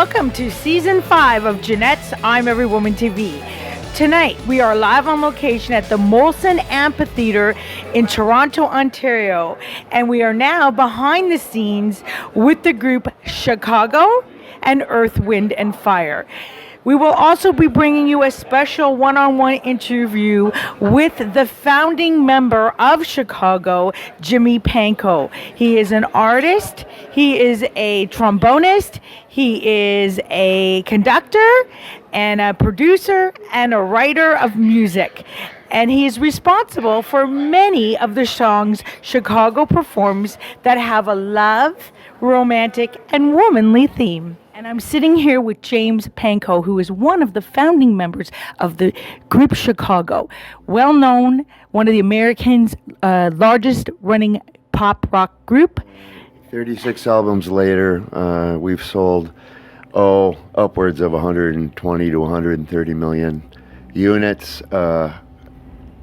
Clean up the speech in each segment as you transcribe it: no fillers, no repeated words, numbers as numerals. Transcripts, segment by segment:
Welcome to Season 5 of Janette's I'm Every Woman TV. Tonight, we are live on location at the Molson Amphitheatre in Toronto, Ontario. And we are now behind the scenes with the group Chicago and Earth, Wind and Fire. We will also be bringing you a special one-on-one interview with the founding member of Chicago, Jimmy Pankow. He is an artist, he is a trombonist, he is a conductor and a producer and a writer of music. And he is responsible for many of the songs Chicago performs that have a love, romantic, and womanly theme. And I'm sitting here with James Pankow, who is one of the founding members of the group Chicago. Well known, one of the Americans' largest running pop rock group. 36 albums later, we've sold, upwards of 120 to 130 million units.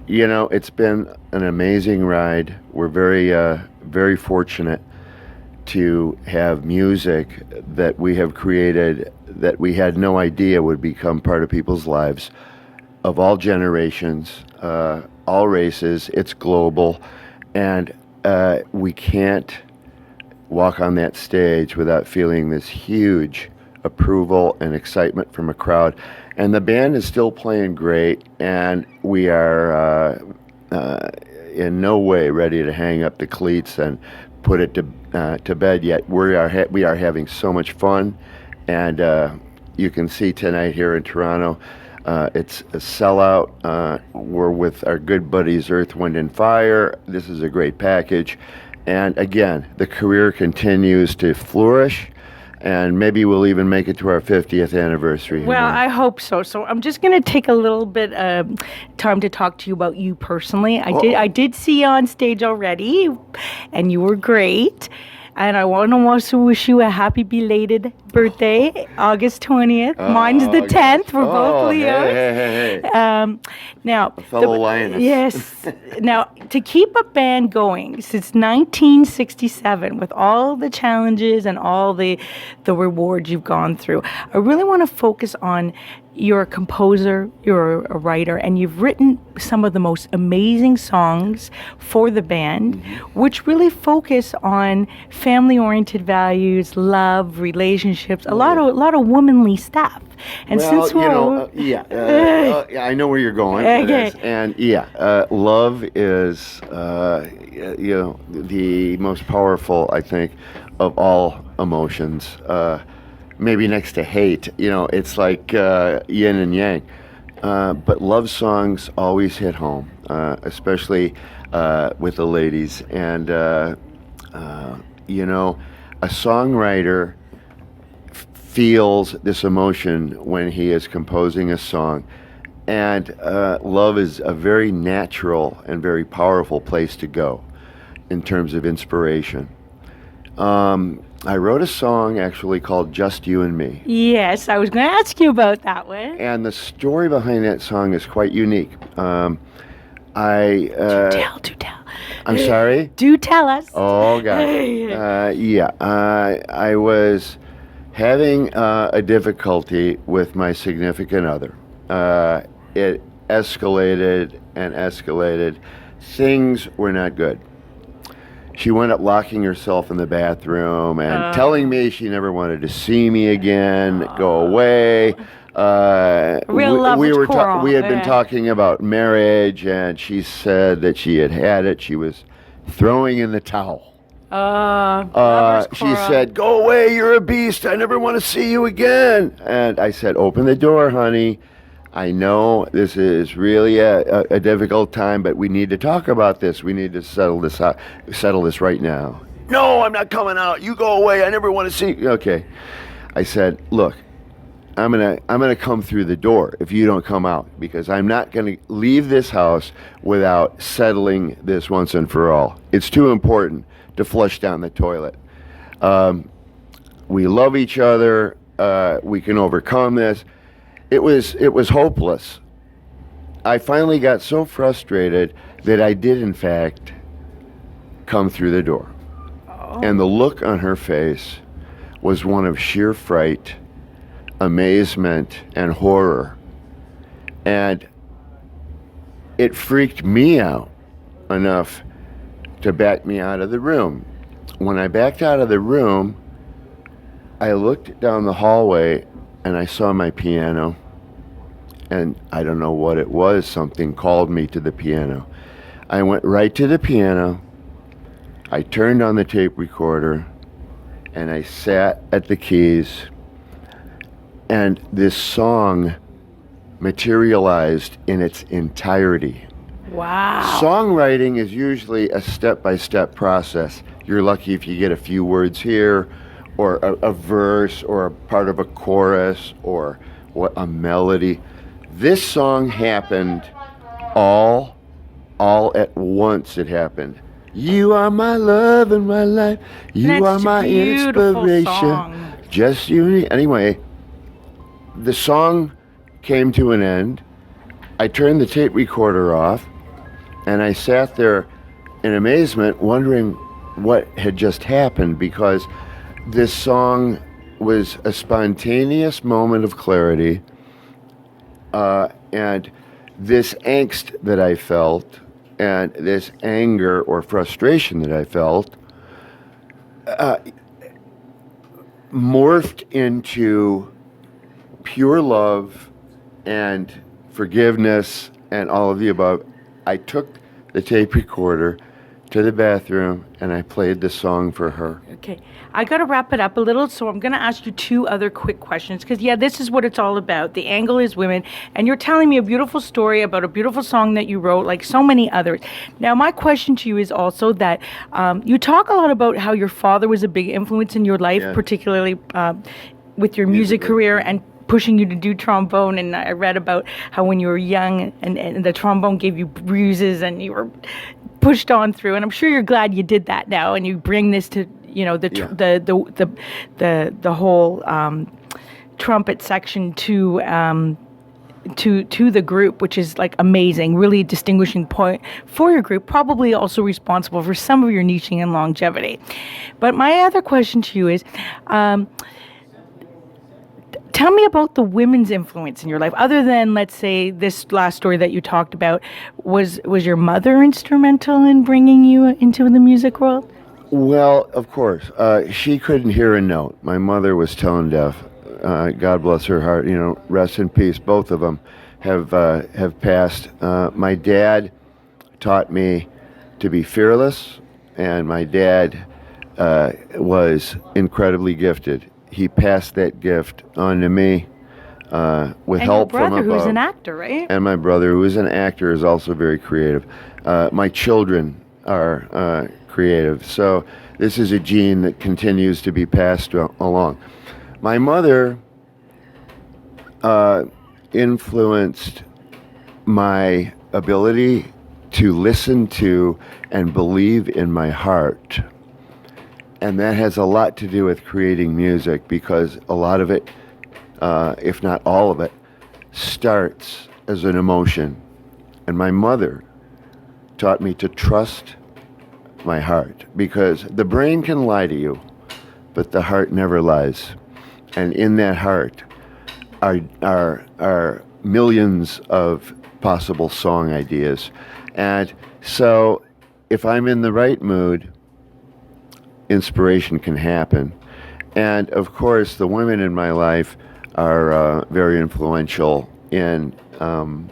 It's been an amazing ride. We're very fortunate to have music that we have created that we had no idea would become part of people's lives of all generations, all races. It's global, and we can't walk on that stage without feeling this huge approval and excitement from a crowd. And the band is still playing great, and we are in no way ready to hang up the cleats and put it to bed yet. We are having so much fun, and you can see tonight here in Toronto, it's a sellout. We're with our good buddies Earth, Wind and Fire. This is a great package, and again, the career continues to flourish, and maybe we'll even make it to our 50th anniversary. Well, I hope so. So I'm just going to take a little bit of time to talk to you about you personally. I did see you on stage already, and you were great. And I want to also wish you a happy belated birthday, August 20th. Mine's the 10th for both Leos. Hey. Now, a fellow lioness. Yes. Now, to keep a band going since 1967, with all the challenges and all the rewards you've gone through, I really want to focus on you're a composer, you're a writer, and you've written some of the most amazing songs for the band, which really focus on family-oriented values, love, relationships, a lot of womanly stuff. And well, since we're I know where you're going. Okay. And love is the most powerful, I think, of all emotions. Maybe next to hate, it's like yin and yang. But love songs always hit home, especially with the ladies. And, a songwriter feels this emotion when he is composing a song. And love is a very natural and very powerful place to go in terms of inspiration. I wrote a song actually called Just You and Me. Yes, I was going to ask you about that one. And the story behind that song is quite unique. Do tell. I'm sorry? Do tell us. Oh, God. I was having a difficulty with my significant other. It escalated and escalated. Things were not good. She wound up locking herself in the bathroom and telling me she never wanted to see me again, go away. Real love we had been Yeah. talking about marriage, and she said that she had it. She was throwing in the towel. She said, "Go away, you're a beast. I never want to see you again." And I said, "Open the door, honey. I know this is really a difficult time, but we need to talk about this. We need to settle this right now." "No, I'm not coming out. You go away. I never want to see you." Okay. I said, "Look, I'm gonna come through the door if you don't come out, because I'm not gonna leave this house without settling this once and for all. It's too important to flush down the toilet. We love each other. We can overcome this." It was hopeless. I finally got so frustrated that I did, in fact, come through the door. And the look on her face was one of sheer fright amazement, and horror. And it freaked me out enough to back me out of the room. When I backed out of the room, I looked down the hallway and I saw my piano. And I don't know what it was, something called me to the piano. I went right to the piano, I turned on the tape recorder, and I sat at the keys, and this song materialized in its entirety. Wow. Songwriting is usually a step-by-step process. You're lucky if you get a few words here, or a verse, or a part of a chorus, or a melody. This song happened all at once. It happened. You are my love and my life. You are my inspiration. Song. Just you. Anyway, the song came to an end. I turned the tape recorder off, and I sat there in amazement, wondering what had just happened, because this song was a spontaneous moment of clarity, and this angst that I felt, and this anger or frustration that I felt, morphed into pure love and forgiveness and all of the above. I took the tape recorder to the bathroom and I played the song for her. Okay, I got to wrap it up a little, so I'm going to ask you two other quick questions, because this is what it's all about. The angle is women, and you're telling me a beautiful story about a beautiful song that you wrote, like so many others. Now, my question to you is also that you talk a lot about how your father was a big influence in your life, particularly with your music career and pushing you to do trombone. And I read about how when you were young and the trombone gave you bruises and you were pushed on through, and I'm sure you're glad you did that now, and you bring this to the whole trumpet section to the group, which is like amazing, really distinguishing point for your group, probably also responsible for some of your niching and longevity. But my other question to you is, tell me about the women's influence in your life, other than, let's say, this last story that you talked about. Was your mother instrumental in bringing you into the music world? Well, of course. She couldn't hear a note. My mother was tone deaf. God bless her heart. Rest in peace. Both of them have passed. My dad taught me to be fearless, and my dad was incredibly gifted. He passed that gift on to me with help from above. And your brother, who's an actor, right? And my brother, who is an actor, is also very creative. My children are creative. So this is a gene that continues to be passed along. My mother influenced my ability to listen to and believe in my heart. And that has a lot to do with creating music, because a lot of it, if not all of it, starts as an emotion. And my mother taught me to trust my heart, because the brain can lie to you, but the heart never lies. And in that heart are millions of possible song ideas. And so if I'm in the right mood, inspiration can happen. And of course, the women in my life are very influential in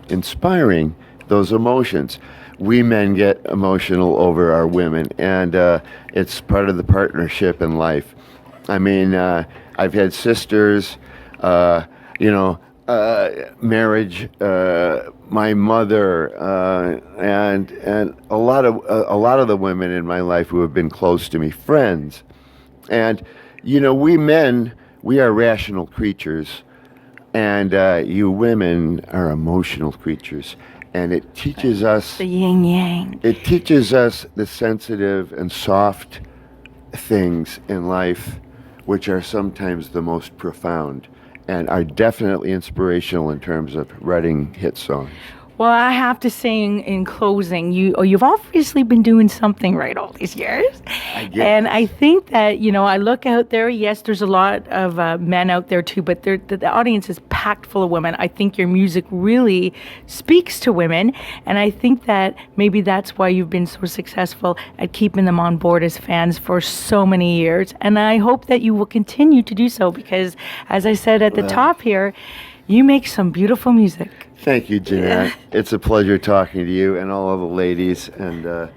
inspiring those emotions. We men get emotional over our women, and it's part of the partnership in life. I mean, I've had sisters, marriage, my mother, and a lot of the women in my life who have been close to me, friends. And we men, we are rational creatures, and you women are emotional creatures. And it teaches us the yin yang. It teaches us the sensitive and soft things in life, which are sometimes the most profound and are definitely inspirational in terms of writing hit songs. Well, I have to say in closing, you've obviously been doing something right all these years. And I think that, I look out there, yes, there's a lot of men out there too, but the audience is packed full of women. I think your music really speaks to women. And I think that maybe that's why you've been so successful at keeping them on board as fans for so many years. And I hope that you will continue to do so because, as I said at the top here, you make some beautiful music. Thank you, Janette. It's a pleasure talking to you and all of the ladies. And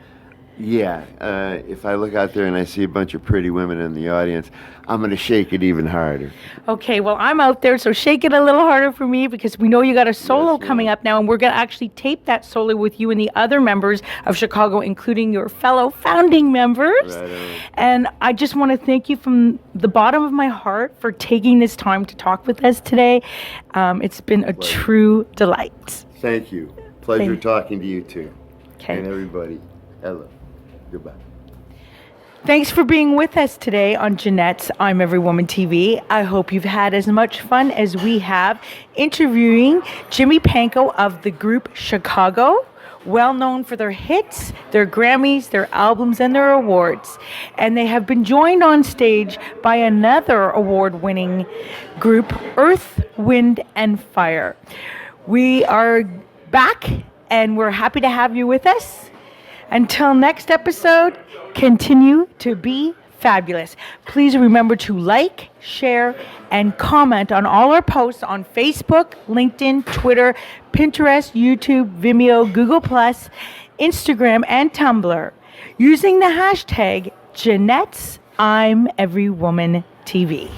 if I look out there and I see a bunch of pretty women in the audience, I'm going to shake it even harder. Okay, well, I'm out there, so shake it a little harder for me because we know you got a solo coming up now, and we're going to actually tape that solo with you and the other members of Chicago, including your fellow founding members. Right on. And I just want to thank you from the bottom of my heart for taking this time to talk with us today. It's been a true delight. Thank you. Pleasure talking to you too. Okay. And everybody. Hello. Goodbye. Thanks for being with us today on Janette's I'm Every Woman TV. I hope you've had as much fun as we have interviewing Jimmy Pankow of the group Chicago, well known for their hits, their Grammys, their albums, and their awards. And they have been joined on stage by another award-winning group, Earth, Wind, and Fire. We are back, and we're happy to have you with us. Until next episode, continue to be fabulous. Please remember to like, share, and comment on all our posts on Facebook, LinkedIn, Twitter, Pinterest, YouTube, Vimeo, Google+, Instagram, and Tumblr using the hashtag Janette's I'm Every Woman TV.